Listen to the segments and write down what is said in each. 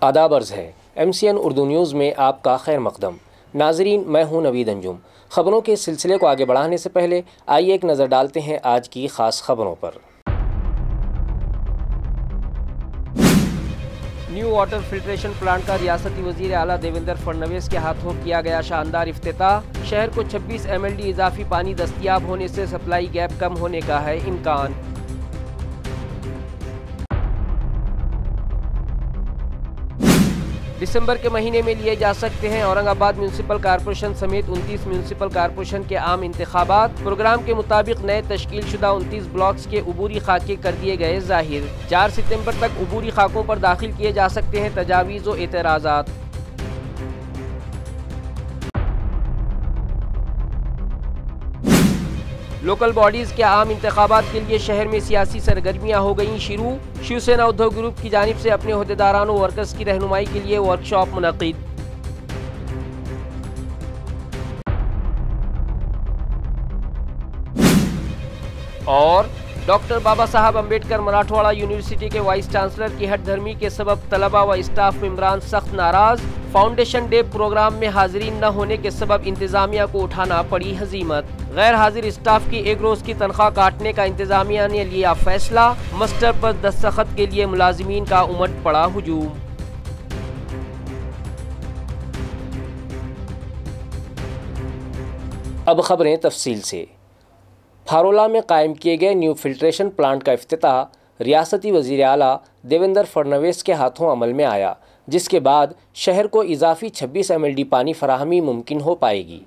आदाब अर्ज़ है MCN उर्दू न्यूज़ में आपका खैर मकदम। नाजरीन, मैं हूं नवीद अंजुम। ख़बरों के सिलसिले को आगे बढ़ाने से पहले आइए एक नज़र डालते हैं आज की ख़ास खबरों पर। न्यू वाटर फिल्ट्रेशन प्लांट का रियासती वज़ीर आला देवेंद्र फडणवीस के हाथों किया गया शानदार इफ्तिताह। शहर को 26 MLD इजाफी पानी दस्तियाब होने से सप्लाई गैप कम होने का है इम्कान। दिसंबर के महीने में लिए जा सकते हैं औरंगाबाद म्यूनसिपल कॉरपोरेशन समेत 29 म्यूनसिपल कॉरपोरेशन के आम इंतखाबात। प्रोग्राम के मुताबिक नए तश्कीलशुदा 29 ब्लॉक्स के उबूरी खाके कर दिए गए जाहिर। 4 सितंबर तक उबूरी खाकों पर दाखिल किए जा सकते हैं तजावीज़ व एतराज़ात। लोकल बॉडीज के आम इंतखाबात के लिए शहर में सियासी सरगर्मियां हो गईं शुरू। शिवसेना उद्धव ग्रुप की जानिब से अपने ओहदेदारान व वर्कर्स की रहनुमाई के लिए वर्कशॉप मुनक़िद। और डॉक्टर बाबा साहब अम्बेडकर मराठवाड़ा यूनिवर्सिटी के वाइस चांसलर की हठधर्मी के सबब तलबा व स्टाफ मेंबरान सख्त नाराज। फाउंडेशन डे प्रोग्राम में हाजिरीन न होने के सबब इंतजामिया को उठाना पड़ी हजीमत। गैर हाजिर स्टाफ की एक रोज की तनख्वाह काटने का इंतजामिया ने लिया फैसला। मस्टर पर दस्तखत के लिए मुलाजिमीन का उमड़ पड़ा हुजूम। अब खबरें तफसील से। फारोला में कायम किए गए न्यू फिल्ट्रेशन प्लांट का इफ्तिताह रियासती वज़ीर आला देवेंद्र फडणवीस के हाथों अमल में आया, जिसके बाद शहर को इजाफी 26 MLD पानी फराहमी मुमकिन हो पाएगी।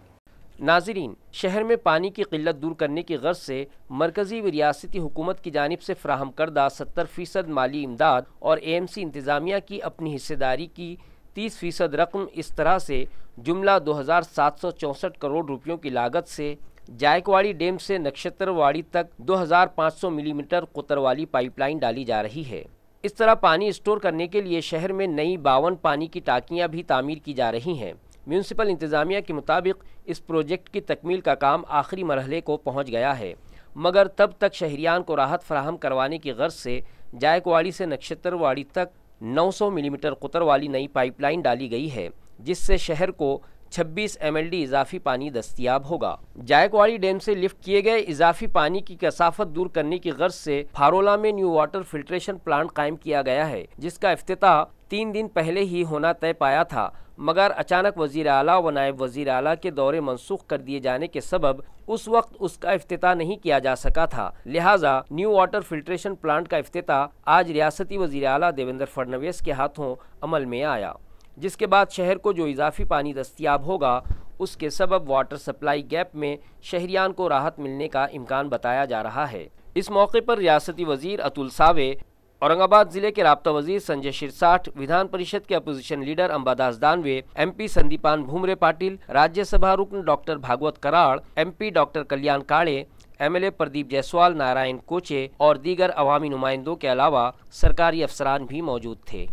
नाजरीन, शहर में पानी की किल्लत दूर करने की गर्ज से मरकज़ी व रियासती हुकूमत की जानिब से फ्राहम करदा 70% माली इमदाद और AMC इंतज़ामिया की अपनी हिस्सेदारी की 30% रकम इस तरह से जुमला 2764 करोड़ रुपयों की लागत से जायकवाड़ी डैम से नक्षत्रवाड़ी तक 2500 मिलीमीटर कुतर वाली पाइपलाइन डाली जा रही है। इस तरह पानी स्टोर करने के लिए शहर में नई 52 पानी की टाकियां भी तामीर की जा रही हैं। म्यूनसिपल इंतज़ामिया के मुताबिक इस प्रोजेक्ट की तकमील का काम आखिरी मरहले को पहुंच गया है, मगर तब तक शहरियान को राहत फराहम करवाने की गर्ज से जायकवाड़ी से नक्षत्रवाड़ी तक 900 मिलीमीटर कुतर वाली नई पाइपलाइन डाली गई है, जिससे शहर को 26 MLD इजाफी पानी दस्तियाब होगा। जायकवाड़ी डैम से लिफ्ट किए गए इजाफी पानी की कसाफत दूर करने की गर्ज से फारोला में न्यू वाटर फिल्ट्रेशन प्लांट कायम किया गया है, जिसका इफ्तिताह 3 दिन पहले ही होना तय पाया था, मगर अचानक वजीर आला व नायब वजीर आला के दौरे मनसूख कर दिए जाने के सबब उस वक्त उसका इफ्तिताह नहीं किया जा सका था। लिहाजा न्यू वाटर फिल्ट्रेशन प्लांट का इफ्तिताह आज रियासती वजीर आला देवेंद्र फडणवीस के हाथों अमल में आया, जिसके बाद शहर को जो इजाफी पानी दस्तियाब होगा उसके सबब वाटर सप्लाई गैप में शहरियान को राहत मिलने का इम्कान बताया जा रहा है। इस मौके पर रियासती वजीर अतुल सावे, औरंगाबाद जिले के राब्ता वजीर संजय शिरसाठ, विधान परिषद के opposition leader Ambadas Danve, MP Sandipan Bhumre Patil, Rajya Sabha रुकन doctor Bhagwat Karad, MP doctor Kalyan Kale, MLA Pradeep Jaiswal, Narayan Kuche और दीगर अवामी नुमाइंदों के अलावा सरकारी अफसरान भी मौजूद थे।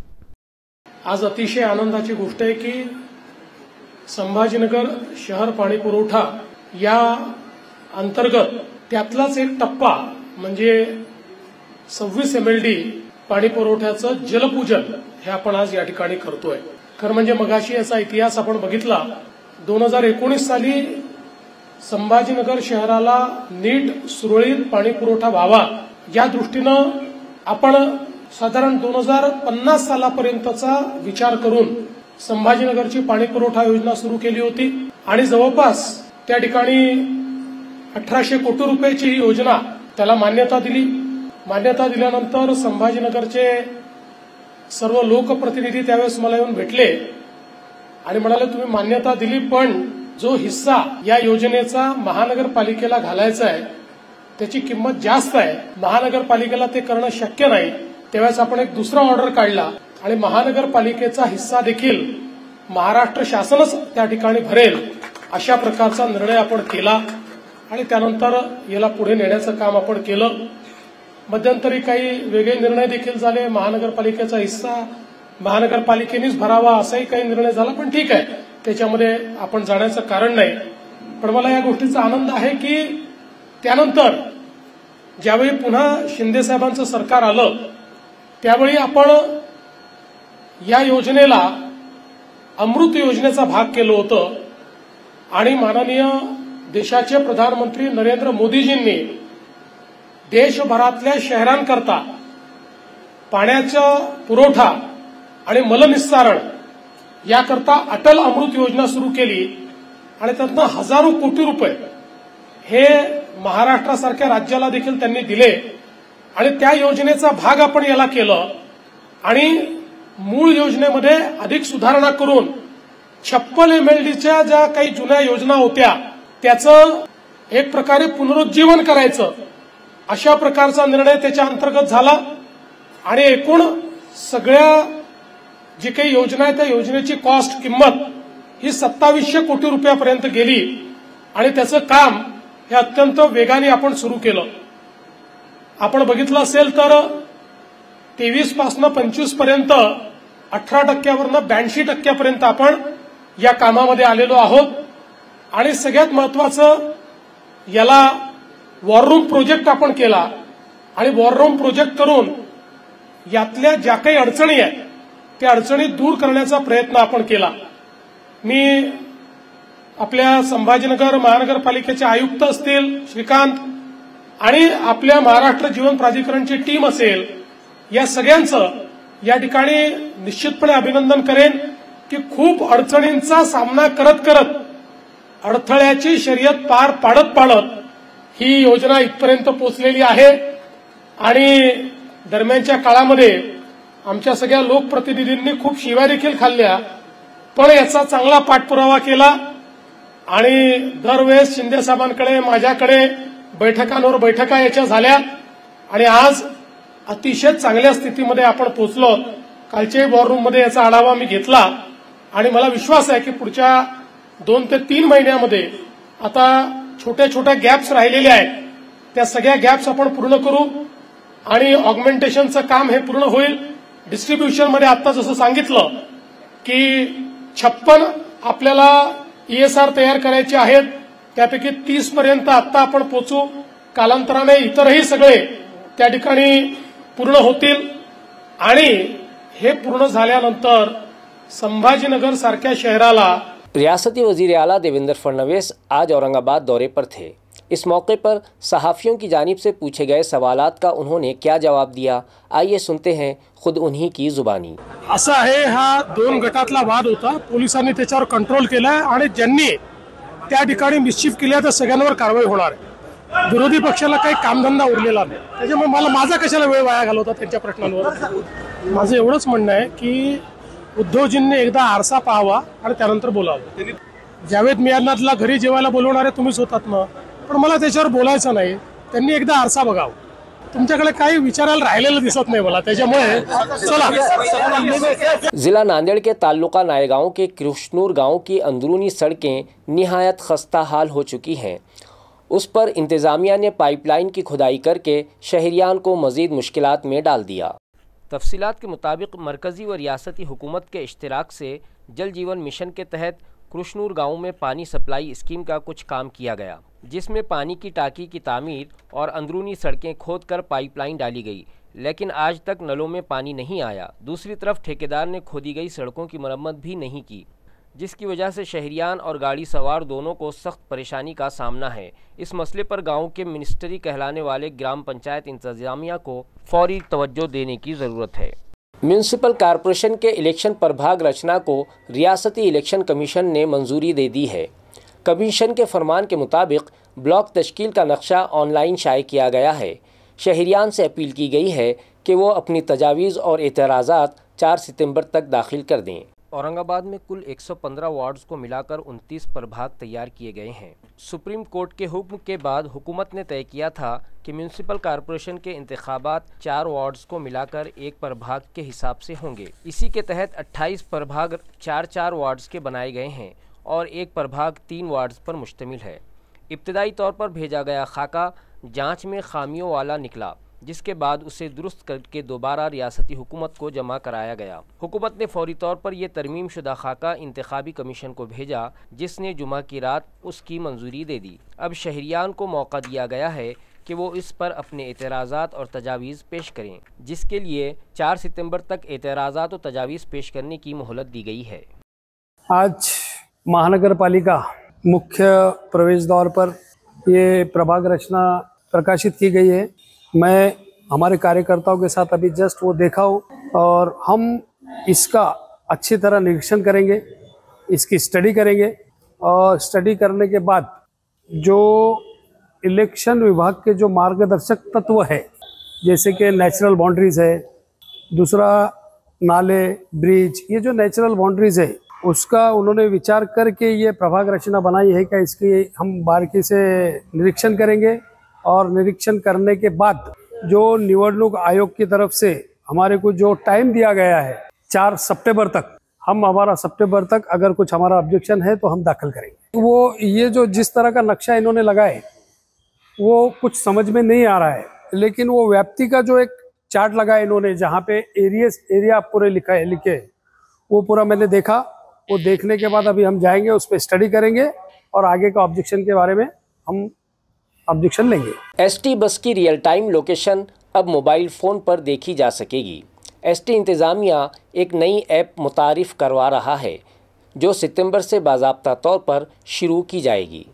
आज अतिशय आनंदाची गोष्ट आहे की संभाजीनगर शहर पाणी पुरवठा या अंतर्गत त्यातलाच एक टप्पा म्हणजे 26 MLD पाणी पुरवठ्याचं जलपूजन हे आपण आज या ठिकाणी करतोय। खरं म्हणजे मगाशी याचा इतिहास आपण बघितला। 2019 साली संभाजीनगर शहराला नीट सुरळीत पाणी पुरवठा व्हावा या दृष्टीनं आपण साधारण 2050 सालापर्यंतचा विचार करून संभाजीनगरची पाणी पुरवठा योजना सुरू केली होती आणि जवळपास त्या ठिकाणी 1800 कोटी रुपयाची ही योजना त्याला मान्यता दिली। मान्यता दिल्यानंतर संभाजीनगरचे सर्व लोकप्रतिनिधी त्यावेळेस मला येऊन भेटले आणि म्हणाले तुम्ही मान्यता दिली, पण जो हिस्सा या योजनेचा महानगरपालिकेला घालायचा आहे त्याची किंमत जास्त आहे, महानगरपालिकेला ते करणं शक्य नाही। त्यावेळेस आपण एक दुसरा ऑर्डर काढला आणि महानगरपालिकेचा हिस्सा देखील महाराष्ट्र शासनच त्या ठिकाणी भरेल अशा प्रकारचा निर्णय आपण केला आणि त्यानंतर याला पुढे नेण्याचं काम आपण केलं। मध्यंतरी काही वेगळे निर्णय देखील झाले, महानगरपालिकेचा हिस्सा महानगरपालिकेनेच भरावा असाही काही निर्णय झाला, पण ठीक आहे, त्याच्यामध्ये आपण जाण्याचं कारण नाही। पण मला या गोष्टीचा आनंद आहे की त्यानंतर ज्यावेळी पुन्हा शिंदे साहेबांचं सरकार आलं त्यावेळी आपण या योजनेला अमृत योजनेचा भाग केलं होतं आणि माननीय देशाचे प्रधानमंत्री नरेंद्र मोदीजींनी देशभरातल्या शहरांकरता पाण्याचा पुरवठा आणि मलनिस्सारण याकरता अटल अमृत योजना सुरू केली आणि त्यातनं हजारो कोटी रुपये हे महाराष्ट्रासारख्या राज्याला देखील त्यांनी दिले आणि त्या योजनेचा भाग आपण याला केलं आणि मूळ योजनेमध्ये अधिक सुधारणा करून 56 MLDच्या ज्या काही जुन्या योजना होत्या त्याचं एक प्रकारे पुनरुज्जीवन करायचं अशा प्रकारचा निर्णय त्याच्या अंतर्गत झाला आणि एकूण सगळ्या जी काही योजना आहे त्या योजनेची कॉस्ट किंमत ही 2700 कोटी रुपयापर्यंत गेली आणि त्याचं काम हे अत्यंत वेगाने आपण सुरू केलं. आपण बघितलं असेल तर 23 पासून 25 पर्यंत 18% 82% आपण या कामामध्ये आलेलो आहोत आणि सगळ्यात महत्वाचं याला वॉर रूम प्रोजेक्ट आपण केला आणि वॉर रूम प्रोजेक्ट करून यातल्या ज्या काही अडचणी आहेत त्या अडचणी दूर करण्याचा प्रयत्न आपण केला. मी आपल्या संभाजीनगर महानगरपालिकेचे आयुक्त असतील श्रीकांत आणि आपल्या महाराष्ट्र जीवन प्राधिकरणची टीम असेल या सगळ्यांचं या ठिकाणी निश्चितपणे अभिनंदन करेन की खूप अडचणींचा सामना करत करत अडथळ्याची शर्यत पार पाडत ही योजना इथपर्यंत पोहोचलेली आहे आणि दरम्यानच्या काळामध्ये आमच्या सगळ्या लोकप्रतिनिधींनी खूप शिव्या देखील खाल्ल्या पण याचा चांगला पाठपुरावा केला आणि दरवेळेस शिंदे साहेबांकडे माझ्याकडे बैठकांवर बैठका याच्या झाल्या आणि आज अतिशय चांगल्या स्थितीमध्ये आपण पोहोचलो. कालच्याही वॉर रूम मध्ये याचा आढावा मी घेतला आणि मला विश्वास आहे की पुढच्या 2 ते 3 महिन्यामध्ये आता छोट्या छोट्या गॅप्स राहिलेल्या आहेत त्या सगळ्या गॅप्स आपण पूर्ण करू आणि ऑगमेंटेशनचं काम हे पूर्ण होईल. डिस्ट्रीब्युशन मध्ये आता जसं सांगितलं की 56 आपल्याला ESR तयार करायचे आहेत त्यापैकी 30 पर्यंत आता आपण पोहोचू. कालांतराने इतरही सगळे त्या ठिकाणी पूर्ण होतील आणि हे पूर्ण झाल्यानंतर संभाजीनगर सारख्या शहराला. रियासती वजीर आला देवेंद्र फडणवीस आज औरंगाबाद दौरे पर थे. इस मौके पर सहाफियों की जानिब से पूछे गए सवालात का उन्होंने क्या जवाब दिया, आइए सुनते हैं खुद उन्हीं की जुबानी. असं आहे हा 2 गटातला वाद होता. पोलिसांनी त्याच्यावर कंट्रोल केलाय आणि ज्यांनी त्या ठिकाणी मिस्चिफ केल्या तर सगळ्यांवर कारवाई होणार आहे. विरोधी पक्षाला काही कामधंदा उरलेला नाही त्याच्यामुळे मला माझा कशाला वेळ वाया घालवता त्यांच्या प्रश्नांवर. माझं एवढंच म्हणणं आहे की उद्धवजींनी एकदा आरसा पाहावा आणि त्यानंतर बोलावं. जावेद मियानातला घरी जेवायला बोलवणारे तुम्हीच होतात ना पण मला त्याच्यावर बोलायचं नाही. त्यांनी एकदा आरसा बघावं. तुमच्याकडे काही विचारायला राहिलेलं दिसत नाही मला त्याच्यामुळे चला. जिला नांदेड़ के ताल्लुका नायगांव के कृष्णूर गांव की अंदरूनी सड़कें निहायत खस्ता हाल हो चुकी हैं. उस पर इंतज़ामिया ने पाइपलाइन की खुदाई करके शहरियान को मज़ीद मुश्किलात में डाल दिया. तफसीलात के मुताबिक मरकज़ी व रियासती हुकूमत के इश्तिराक से जल जीवन मिशन के तहत कृष्णूर गांव में पानी सप्लाई स्कीम का कुछ काम किया गया जिसमें पानी की टाकी की तामीर और अंदरूनी सड़कें खोदकर पाइपलाइन डाली गई लेकिन आज तक नलों में पानी नहीं आया. दूसरी तरफ ठेकेदार ने खोदी गई सड़कों की मरम्मत भी नहीं की जिसकी वजह से शहरियान और गाड़ी सवार दोनों को सख्त परेशानी का सामना है. इस मसले पर गांव के मिनिस्ट्री कहलाने वाले ग्राम पंचायत इंतजामिया को फौरी तवज्जो देने की ज़रूरत है. म्यूनसिपल कॉरपोरेशन के इलेक्शन प्रभाग रचना को रियासती इलेक्शन कमीशन ने मंजूरी दे दी है. कमीशन के फरमान के मुताबिक ब्लॉक तश्कील का नक्शा ऑनलाइन शाये किया गया है. शहरियान से अपील की गई है कि वो अपनी तजावीज़ और एतराज़ात 4 सितंबर तक दाखिल कर दें. औरंगाबाद में कुल 115 वार्ड्स को मिलाकर 29 प्रभाग तैयार किए गए हैं. सुप्रीम कोर्ट के हुक्म के बाद हुकूमत ने तय किया था कि म्यूनसिपल कॉरपोरेशन के इंतखाबात 4 वार्ड्स को मिलाकर एक प्रभाग के हिसाब से होंगे. इसी के तहत 28 प्रभाग 4-4 वार्ड्स के बनाए गए हैं और एक प्रभाग 3 वार्ड्स पर मुश्तमिल है. इब्तदाई तौर पर भेजा गया खाका जांच में खामियों वाला निकला जिसके बाद उसे दुरुस्त करके दोबारा रियासती हुकूमत को जमा कराया गया. हुकूमत ने फौरी तौर पर यह तरमीम शुदा खाका इंतखाबी कमीशन को भेजा जिसने जुमा की रात उसकी मंजूरी दे दी. अब शहरियान को मौका दिया गया है कि वो इस पर अपने एतराज़ात और तजावीज़ पेश करें, जिसके लिए 4 सितंबर तक एतराज़ात और तजावीज़ पेश करने की मोहलत दी गई है। आज महानगर पालिका मुख्य प्रवेश द्वार पर ये प्रभाग रचना प्रकाशित की गई है। मैं हमारे कार्यकर्ताओं के साथ अभी जस्ट वो देखा हूँ और हम इसका अच्छी तरह निरीक्षण करेंगे, इसकी स्टडी करेंगे और स्टडी करने के बाद जो इलेक्शन विभाग के जो मार्गदर्शक तत्व है, जैसे कि नेचुरल बाउंड्रीज है, दूसरा नाले, ब्रिज, ये जो नेचुरल बाउंड्रीज है उसका उन्होंने विचार करके ये प्रभाग रचना बनाई है क्या, इसकी हम बारीकी से निरीक्षण करेंगे। और निरीक्षण करने के बाद जो निवडणूक आयोग की तरफ से हमारे को जो टाइम दिया गया है 4 सितंबर तक, हम हमारा सितंबर तक अगर कुछ हमारा ऑब्जेक्शन है तो हम दाखिल करेंगे। वो ये जो जिस तरह का नक्शा इन्होंने लगाए वो कुछ समझ में नहीं आ रहा है, लेकिन वो व्याप्ति का जो एक चार्ट लगाया इन्होंने जहाँ पे एरिया पूरे लिखे वो पूरा मैंने देखा। वो देखने के बाद अभी हम जाएंगे, उस पर स्टडी करेंगे और आगे का ऑब्जेक्शन के बारे में हम ऑब्जेक्शन लेंगे। एसटी बस की रियल टाइम लोकेशन अब मोबाइल फ़ोन पर देखी जा सकेगी। एसटी इंतज़ामिया एक नई ऐप मुतारिफ़ करवा रहा है जो सितंबर से बाज़ाब्ता तौर पर शुरू की जाएगी।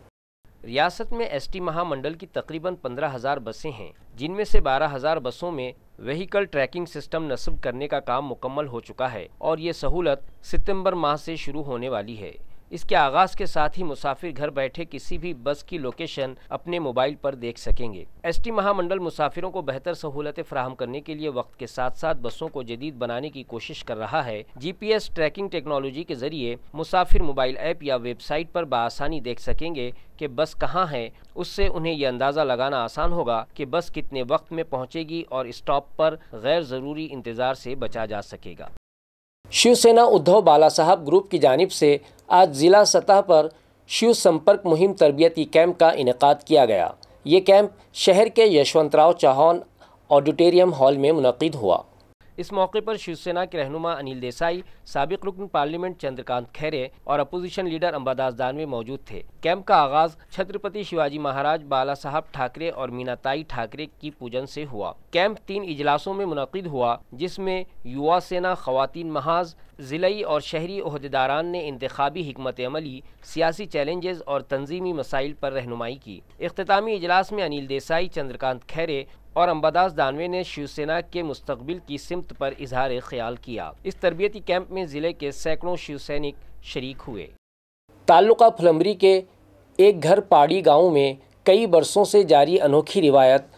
रियासत में एसटी महामंडल की तकरीबन 15,000 बसें हैं, जिनमें से 12,000 बसों में व्हीकल ट्रैकिंग सिस्टम नस्ब करने का काम मुकम्मल हो चुका है और ये सहूलत सितंबर माह से शुरू होने वाली है। इसके आगाज़ के साथ ही मुसाफिर घर बैठे किसी भी बस की लोकेशन अपने मोबाइल पर देख सकेंगे। एसटी महामंडल मुसाफिरों को बेहतर सहूलतें फराहम करने के लिए वक्त के साथ साथ बसों को जदीद बनाने की कोशिश कर रहा है। जीपीएस ट्रैकिंग टेक्नोलॉजी के जरिए मुसाफिर मोबाइल ऐप या वेबसाइट पर बआसानी देख सकेंगे कि बस कहाँ है। उससे उन्हें यह अंदाज़ा लगाना आसान होगा कि बस कितने वक्त में पहुँचेगी और स्टॉप पर गैर ज़रूरी इंतज़ार से बचा जा सकेगा। शिवसेना उद्धव बालासाहब ग्रुप की जानिब से आज ज़िला सतह पर शिव संपर्क मुहिम तरबियती कैंप का इनेकाद किया गया। ये कैंप शहर के यशवंतराव चौहान ऑडिटोरियम हॉल में मुनक़िद हुआ। इस मौके पर शिवसेना के रहनुमा अनिल देसाई, साबिक रुकन पार्लियामेंट चंद्रकांत खैरे और अपोजिशन लीडर अंबादास दानवे मौजूद थे। कैंप का आगाज छत्रपति शिवाजी महाराज बाला साहब ठाकरे और मीनाताई ठाकरे की पूजन से हुआ। कैंप 3 इजलासों में मुनक़िद हुआ, जिसमें युवा सेना, ख़वातीन महाज, ज़िलई और शहरी ओहदेदारान ने इंतखाबी हिकमत अमली, सियासी चैलेंजेस और तंजीमी मसाइल पर रहनुमाई की। इख्तितामी इजलास में अनिल देसाई, चंद्रकांत खैरे और अंबादास दानवे ने शिवसेना के मुस्तकबिल की सिमत पर इजहार ख्याल किया। इस तरबियती कैंप में ज़िले के सैकड़ों शिवसैनिक शरीक हुए। ताल्लुका फुलंबरी के एक घर पाड़ी गांव में कई बरसों से जारी अनोखी रिवायत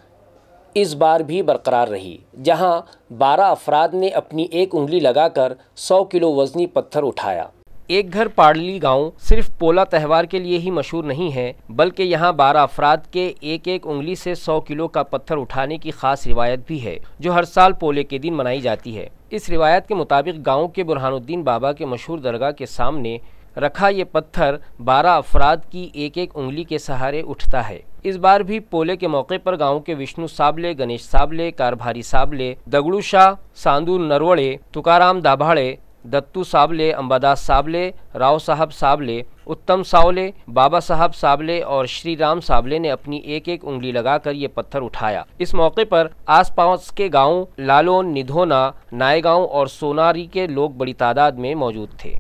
इस बार भी बरकरार रही, जहां 12 अफराद ने अपनी एक उंगली लगाकर 100 किलो वजनी पत्थर उठाया। एक घर पाड़ली गांव सिर्फ पोला त्यौहार के लिए ही मशहूर नहीं है, बल्कि यहां 12 अफराद के एक उंगली से 100 किलो का पत्थर उठाने की खास रिवायत भी है, जो हर साल पोले के दिन मनाई जाती है। इस रिवायत के मुताबिक गांव के बुरहानुद्दीन बाबा के मशहूर दरगाह के सामने रखा ये पत्थर 12 अफराद की एक उंगली के सहारे उठता है। इस बार भी पोले के मौके पर गांव के विष्णु साबले, गणेश साबले, कारभारी साबले, दगड़ू शाह, सांदू नरवड़े, तुकाराम दाभाड़े, दत्तू साबले, अंबादास साबले, राव साहब साबले, उत्तम सावले, बाबा साहब साबले और श्री राम साबले ने अपनी एक उंगली लगाकर ये पत्थर उठाया। इस मौके पर आसपास के गांव लालोन, निधोना, नायगांव और सोनारी के लोग बड़ी तादाद में मौजूद थे।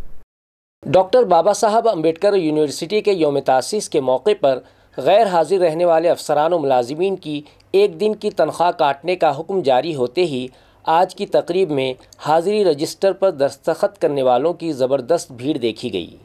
डॉक्टर बाबा साहब अम्बेडकर यूनिवर्सिटी के यौम तासीस के मौके पर गैर हाजिर रहने वाले अफसरान और मुलाजिमीन की एक दिन की तनख्वाह काटने का हुक्म जारी होते ही आज की तकरीब में हाज़िरी रजिस्टर पर दस्तखत करने वालों की ज़बरदस्त भीड़ देखी गई।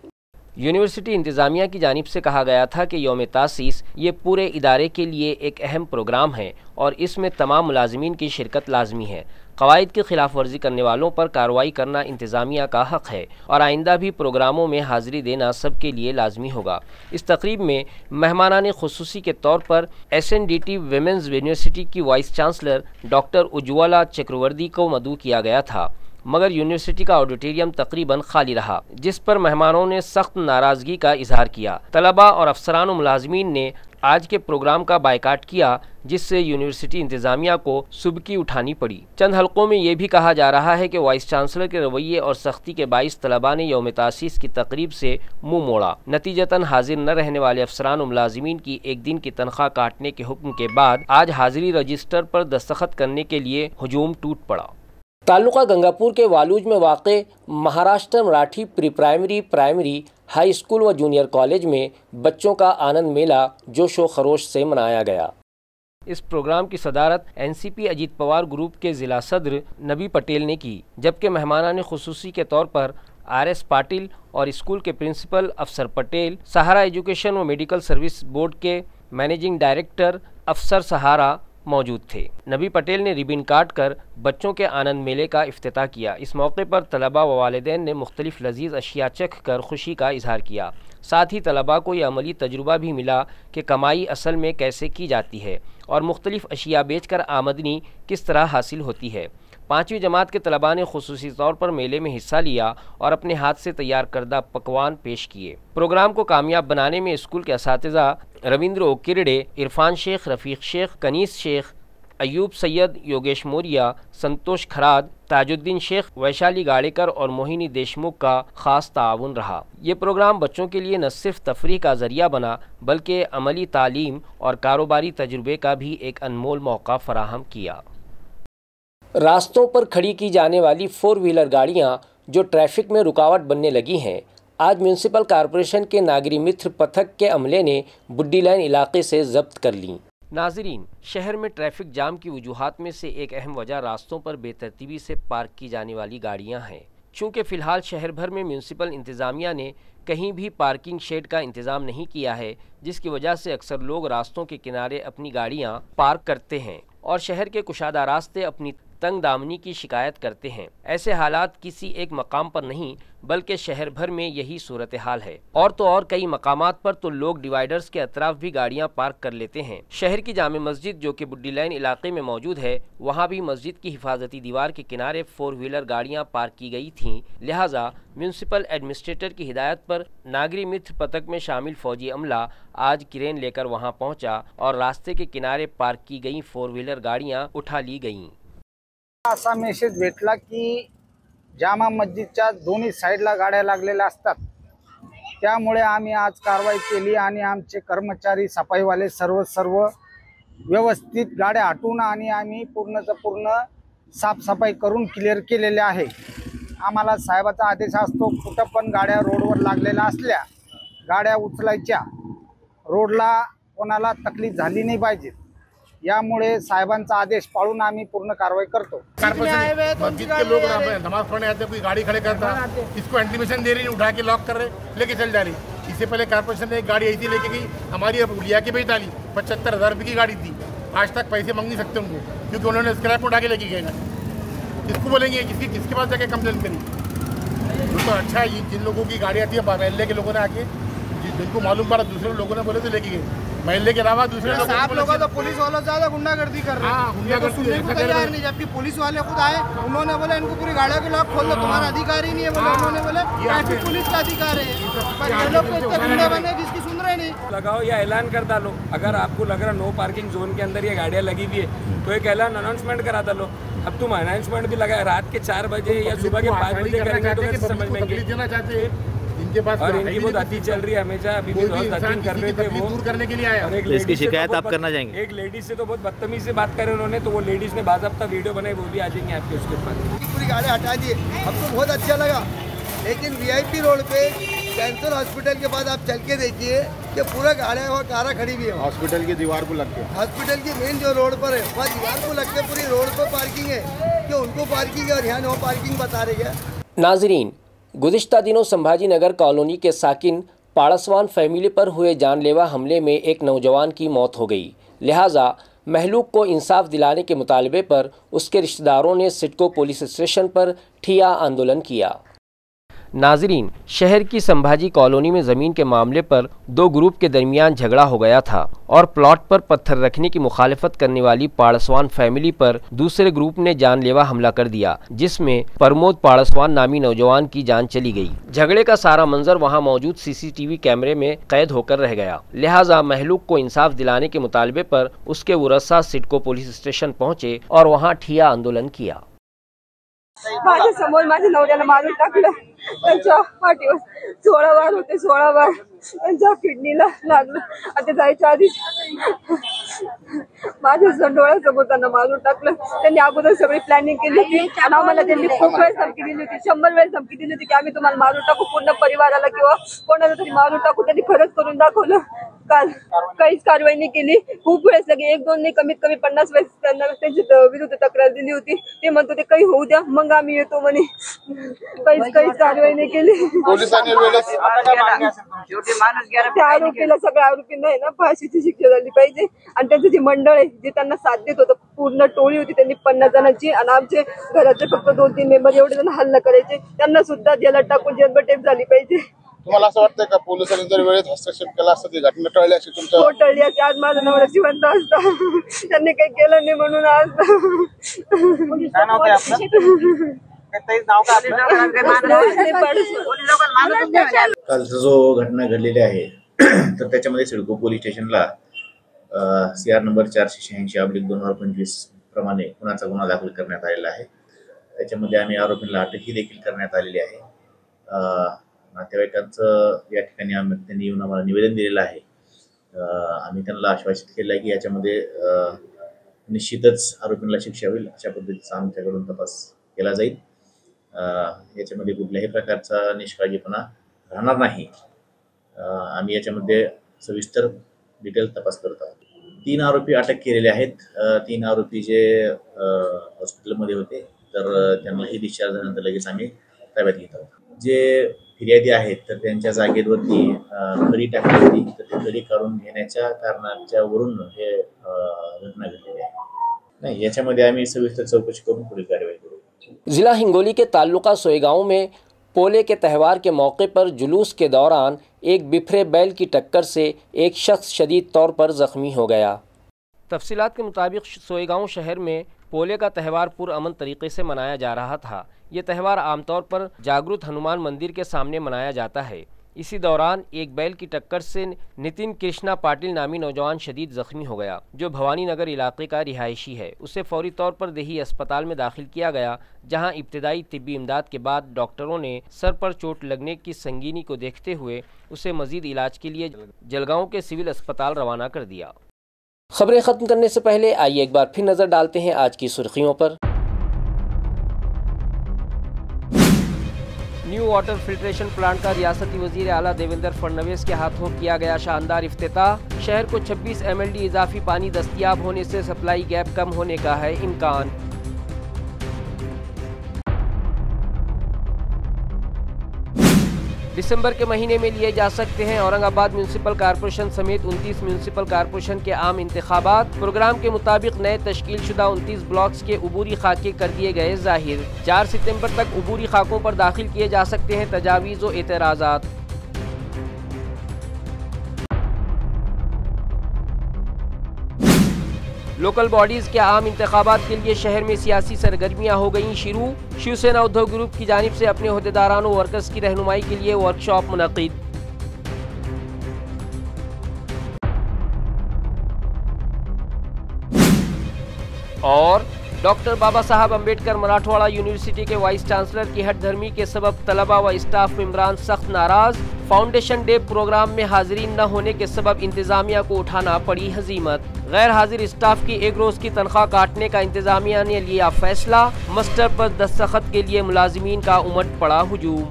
यूनिवर्सिटी इंतज़ामिया की जानिब से कहा गया था कि यौम तासीस ये पूरे इदारे के लिए एक अहम प्रोग्राम है और इसमें तमाम मुलाजिमीन की शिरकत लाजमी है। क़वाइद की खिलाफ वर्जी करने वालों पर कार्रवाई करना इंतज़ामिया का हक़ है और आइंदा भी प्रोग्रामों में हाज़िरी देना सबके लिए लाजमी होगा। इस तकरीब में मेहमानाने ख़ुसूसी के तौर पर SNDT विमेंस यूनिवर्सिटी की वाइस चांसलर डॉक्टर उज्ज्वला चक्रवर्ती को मदऊ किया गया था, मगर यूनिवर्सिटी का ऑडिटोरियम तकरीबन खाली रहा, जिस पर मेहमानों ने सख्त नाराज़गी का इजहार किया। तलबा और अफसरान व मुलाजमीन ने आज के प्रोग्राम का बायकाट किया, जिससे यूनिवर्सिटी इंतजामिया को सुबकी उठानी पड़ी। चंद हलकों में ये भी कहा जा रहा है कि वाइस चांसलर के रवैये और सख्ती के बाइस तलबा ने यौम तासीस की तकरीब से मुंह मोड़ा। नतीजतन हाजिर न रहने वाले अफसरान और मुलाजिमीन की एक दिन की तनख्वाह काटने के हुक्म के बाद आज हाजिरी रजिस्टर पर दस्तखत करने के लिए हुजूम टूट पड़ा। तालुका गंगापुर के वालूज में वाक़े Maharashtra Marathi pre primary high school व जूनियर कॉलेज में बच्चों का आनंद मेला जोश व खरोश से मनाया गया। इस प्रोग्राम की सदारत एनसीपी अजीत पवार ग्रुप के ज़िला सदर नबी पटेल ने की, जबकि मेहमानान खुसूसी के तौर पर RS पाटिल और स्कूल के प्रिंसिपल अफसर पटेल, सहारा एजुकेशन व मेडिकल सर्विस बोर्ड के मैनेजिंग डायरेक्टर अफसर सहारा मौजूद थे। नबी पटेल ने रिबन काट कर बच्चों के आनंद मेले का इफ्तिताह किया। इस मौके पर तलबा व वालिदैन ने मुख्तलिफ लजीज अशिया चख कर खुशी का इजहार किया। साथ ही तलबा को यह अमली तजुर्बा भी मिला कि कमाई असल में कैसे की जाती है और मुख्तलिफ अशिया बेचकर आमदनी किस तरह हासिल होती है। 5वीं जमात के तलबा ने खुसूसी तौर पर मेले में हिस्सा लिया और अपने हाथ से तैयार करदा पकवान पेश किए। प्रोग्राम को कामयाब बनाने में स्कूल के असातिज़ा रविंद्र ओकिरडे, इरफान शेख, रफ़ीक शेख, कनीस शेख, अयूब सैयद, योगेश मौर्या, संतोष खराद, ताजुद्दीन शेख, वैशाली गाड़ेकर और मोहिनी देशमुख का ख़ास ताउन रहा। ये प्रोग्राम बच्चों के लिए न सिर्फ तफरीह का ज़रिया बना बल्कि अमली तालीम और कारोबारी तजुर्बे का भी एक अनमोल मौका फराहम किया। रास्तों पर खड़ी की जाने वाली 4 व्हीलर गाड़ियां जो ट्रैफिक में रुकावट बनने लगी हैं, आज म्यूनसिपल कॉरपोरेशन के नागरी मित्र पथक के अमले ने बुड्डी लाइन इलाके से जब्त कर लीं। नाजरीन, शहर में ट्रैफिक जाम की वजूहात में से एक अहम वजह रास्तों पर बेतरतीबी से पार्क की जाने वाली गाड़ियां हैं। चूँकि फ़िलहाल शहर भर में म्यूनसिपल इंतज़ामिया ने कहीं भी पार्किंग शेड का इंतज़ाम नहीं किया है, जिसकी वजह से अक्सर लोग रास्तों के किनारे अपनी गाड़ियां पार्क करते हैं और शहर के कुशादा रास्ते अपनी तंग दामनी की शिकायत करते हैं। ऐसे हालात किसी एक मकाम पर नहीं बल्कि शहर भर में यही सूरत हाल है। और तो और कई मकामात पर तो लोग डिवाइडर्स के अतराफ भी गाड़ियां पार्क कर लेते हैं। शहर की जामे मस्जिद जो कि बुड्डी लाइन इलाके में मौजूद है, वहां भी मस्जिद की हिफाजती दीवार के किनारे 4 व्हीलर गाड़ियां पार्क की गई थीं। लिहाजा म्यूनसिपल एडमिनिस्ट्रेटर की हिदायत पर नागरी मित्र पथक में शामिल फौजी अमला आज क्रेन लेकर वहां पहुंचा और रास्ते के किनारे पार्क की गई 4 व्हीलर गाड़ियां उठा ली गईं। असा मेसेज भेटला की जामा मस्जिदच्या दोन्ही साईडला गाड्या लागलेल्या असतात, त्यामुळे आम्ही आज कारवाई केली आणि आमचे कर्मचारी सफाईवाले सर्व व्यवस्थित गाड्या हटवून आणि आम्ही पूर्णचं पूर्ण साफसफाई करून क्लिअर केलेले आहे। आम्हाला साहेबाचा आदेश असतो, कुठं पण गाड्या रोडवर लागलेल्या असल्या गाड्या उचलायच्या, रोडला कोणाला तकलीफ झाली नाही पाहिजे, यामुळे साहेबांचा आदेश पाळून आम्ही पूर्ण कारवाई करतो। मस्जिद के लोग नमाज पढ़ने आते, कोई गाड़ी खड़े करता, इसको इंटीमेशन दे रही, उठा के लॉक कर रहे, लेके चल जा रही। इससे पहले कारपोरेशन ने एक गाड़ी ऐसी लेके गई, हमारी लिया के बेच डाली। 75,000 रुपये की गाड़ी थी, आज तक पैसे मांग नहीं सकते उनको, क्योंकि उन्होंने स्क्रैप उठा के लेके गए। किसको बोलेंगे, किसके पास जाके कंप्लेन करी? तो अच्छा है जिन लोगों की गाड़ी आती है महल्ले के लोगों ने आके, जिनको मालूम पड़ा दूसरे लोगों ने बोले तो लेके गए। महल्ले के अलावा दूसरे लोग तो पुलिस वालों ज्यादा गुंडागर्दी कर रहे हैं, तैयार नहीं, जबकि पुलिस वाले खुद आए, उन्होंने बोले इनको पूरी गाड़ियों के लॉक खोल दो, तुम्हारा अधिकार ही नहीं है बोले। उन्होंने बोले ट्रैफिक पुलिस का अधिकार है, पर ये लोग तो इतने गुंडे बने जिसकी सुन रहे नहीं। लगाओ या ऐलान कर डालो, अगर आपको लग रहा नो पार्किंग जोन के अंदर ये गाड़ियाँ लगी हुई है तो एक ऐलान अनाउंसमेंट करा डालो। अब तुम अनाउंसमेंट भी लगाए रात के 4 बजे या सुबह के 5 बजे करेंगे तो कैसे समझ में देना चाहते हैं। इनके पास और इनकी बहुत अति चल रही है हमेशा, अभी भी बहुत अति कर रहे थे वो दूर करने के लिए आया। और एक इसकी शिकायत आप करना चाहेंगे? एक लेडीज से तो बहुत बदतमीजी से बात करे उन्होंने, तो वो लेडीज ने बाज़ाब्ता वीडियो बनाई, वो भी आ जाएंगे आपके उसके पास। पूरी गाड़ी हटा दी, हमको बहुत अच्छा लगा, लेकिन VIP रोड पे कैंसर हॉस्पिटल के बाद आप चल के देखिए कि पूरा गाड़ियाँ वहाँ कारा खड़ी हुई है। हॉस्पिटल की दीवार को लग के, हॉस्पिटल की मेन जो रोड पर है वहाँ दीवार को लग के पूरी रोड पर पार्किंग है, कि उनको पार्किंग है और यहाँ नो पार्किंग बता रही है। नाजरीन, गुज़िश्ता दिनों संभाजी नगर कॉलोनी के साकिन पाड़सवान फैमिली पर हुए जानलेवा हमले में एक नौजवान की मौत हो गई। लिहाजा महलूक को इंसाफ दिलाने के मुतालबे पर उसके रिश्तेदारों ने सिडको पुलिस स्टेशन पर ठिया आंदोलन किया। नाजरीन, शहर की संभाजी कॉलोनी में ज़मीन के मामले पर दो ग्रुप के दरमियान झगड़ा हो गया था और प्लॉट पर पत्थर रखने की मुखालिफत करने वाली पाड़सवान फैमिली पर दूसरे ग्रुप ने जानलेवा हमला कर दिया, जिसमें प्रमोद पाड़सवान नामी नौजवान की जान चली गई। झगड़े का सारा मंजर वहां मौजूद CCTV कैमरे में कैद होकर रह गया। लिहाजा महलूक को इंसाफ दिलाने के मुतालबे पर उसके वरसा सिडको पुलिस स्टेशन पहुंचे और वहां ठिया आंदोलन किया। माझ्या समोर माझ्या नवऱ्याला मारून टाकलं, त्यांच्या पाठीवर 16 वार होते, 16 वार त्यांच्या किडनीला लागलं। आता जायच्या आधी माझ्या डोळ्यासमोर त्यांना मारून टाकलं। त्यांनी अगोदर सगळी प्लॅनिंग केली होती आणि आम्हाला त्यांनी खूप वेळेस धमकी दिली होती, 100 वेळेस धमकी दिली होती की आम्ही तुम्हाला मारून टाकू, पूर्ण परिवाराला किंवा कोणाला तरी मारून टाकू। त्यांनी खरंच करून दाखवलं। काल काहीच कारवाई नाही केली। खूप वेळेस लगे 1-2 नाही, कमीत कमी 50 वेळेस त्यांना त्यांच्या विरुद्ध तक्रार दिली होती। ते म्हणत होते काही होऊ द्या मग आम्ही येतो म्हणे। काहीच कारवाई नाही केली। पोलिसांनी वेळेस त्या आरोपीला, सगळ्या आरोपींना आहे ना फाशीची शिक्षा झाली पाहिजे। आणि त्यांचं जे मंडळ आहे जे त्यांना साथ देत होतं, पूर्ण टोळी होती त्यांनी 50 जणांची आणि आमचे घराचे फक्त 2-3 मेंबर एवढे जण हल्ला करायचे, त्यांना सुद्धा जेलात टाकून जन्मठेप झाली पाहिजे। तुम्हाला असं वाटतंय का पोलिसांनी जर वेळेत हस्तक्षेप केला असता ती घटना टळली अशी तुमच्या? हो, टळली असती। आज माझा नवरा जिवंत असता, त्यांनी काही केलं नाही म्हणून आज। कालचा जो घटना घडलेली आहे तर त्याच्यामध्ये सिडको पोलीस स्टेशनला CR नंबर 486/2025 प्रमाणे खुनाचा गुन्हा दाखल करण्यात आलेला आहे। त्याच्यामध्ये आम्ही आरोपींना अटकही देखील करण्यात आलेली आहे। नातेवाईकांचं या ठिकाणी त्यांनी येऊन आम्हाला निवेदन दिलेलं आहे। आम्ही त्यांना आश्वासित केलं आहे की याच्यामध्ये निश्चितच आरोपींना शिक्षा होईल अशा पद्धतीचा आमच्याकडून तपास केला जाईल। याच्यामध्ये कुठल्याही प्रकारचा निष्काळजीपणा राहणार नाही। आम्ही याच्यामध्ये सविस्तर डिटेल तपास करत आहोत। 3 आरोपी अटक केलेले आहेत। 3 आरोपी जे हॉस्पिटलमध्ये होते तर त्यांनाही डिस्चार्ज झाल्यानंतर लगेच आम्ही ताब्यात घेत आहोत। जे फिर्यादी आहेत तर त्यांच्या जागेवरती खडी टाकली होती, तर ते खडी काढून घेण्याच्या कारणाच्या वरून हे घटना घडलेली आहे। नहीं, याच्यामध्ये आम्ही सविस्तर चौकशी करून पुढील कार्यवाही करू। जिला हिंगोली के ताल्लुका सोईगांव में पोले के त्यौहार के मौके पर जुलूस के दौरान एक बिफरे बैल की टक्कर से एक शख्स शदीद तौर पर ज़ख्मी हो गया। तफसीलात के मुताबिक सोईगांव शहर में पोले का त्यौहार पुरअमन तरीके से मनाया जा रहा था। ये त्यौहार आमतौर पर जागृत हनुमान मंदिर के सामने मनाया जाता है। इसी दौरान एक बैल की टक्कर से नितिन कृष्णा पाटिल नामी नौजवान शदीद ज़ख्मी हो गया, जो भवानी नगर इलाके का रिहायशी है। उसे फौरी तौर पर देही अस्पताल में दाखिल किया गया, जहां इब्तदाई तिब्बी इमदाद के बाद डॉक्टरों ने सर पर चोट लगने की संगीनी को देखते हुए उसे मज़ीद इलाज के लिए जलगांव के सिविल अस्पताल रवाना कर दिया। खबरें ख़त्म करने से पहले आइए एक बार फिर नज़र डालते हैं आज की सुर्खियों पर। न्यू वाटर फिल्ट्रेशन प्लांट का रियासती वजीर आला देवेंद्र फडणवीस के हाथों किया गया शानदार इफ्तिताह। शहर को 26 MLD इजाफी पानी दस्तियाब होने से सप्लाई गैप कम होने का है इम्कान। दिसंबर के महीने में लिए जा सकते हैं औरंगाबाद म्यूनसिपल कॉरपोरेशन समेत 29 म्यूनसिपल कॉरपोरेशन के आम इंतखाबात। प्रोग्राम के मुताबिक नए तश्कील शुदा 29 ब्लॉक्स के उबूरी खाके कर दिए गए जाहिर। 4 सितंबर तक उबूरी खाकों पर दाखिल किए जा सकते हैं तजावीज़ व एतराज़ात। लोकल बॉडीज़ के आम इंतखाबात के लिए शहर में सियासी सरगर्मियां हो गईं शुरू। शिवसेना उद्धव ग्रुप की जानिब से अपने ओहदेदारान व वर्कर्स की रहनुमाई के लिए वर्कशॉप मुनक़िद। और डॉक्टर बाबा साहब अम्बेडकर मराठवाड़ा यूनिवर्सिटी के वाइस चांसलर की हठधर्मी के सबब तलबा व स्टाफ मेंबरान सख्त नाराज। फाउंडेशन डे प्रोग्राम में हाजिरीन न होने के सबब इंतजामिया को उठाना पड़ी हजीमत। गैर हाजिर स्टाफ की एक रोज की तनख्वाह काटने का इंतजामिया ने लिया फैसला। मस्टर पर दस्तखत के लिए मुलाजिमीन का उमड़ पड़ा हुजूम।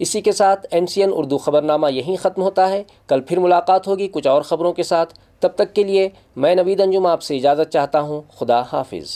इसी के साथ MCN उर्दू खबरनामा यहीं ख़त्म होता है। कल फिर मुलाकात होगी कुछ और ख़बरों के साथ। तब तक के लिए मैं नवीद अंजुम आपसे इजाज़त चाहता हूँ। खुदा हाफिज़।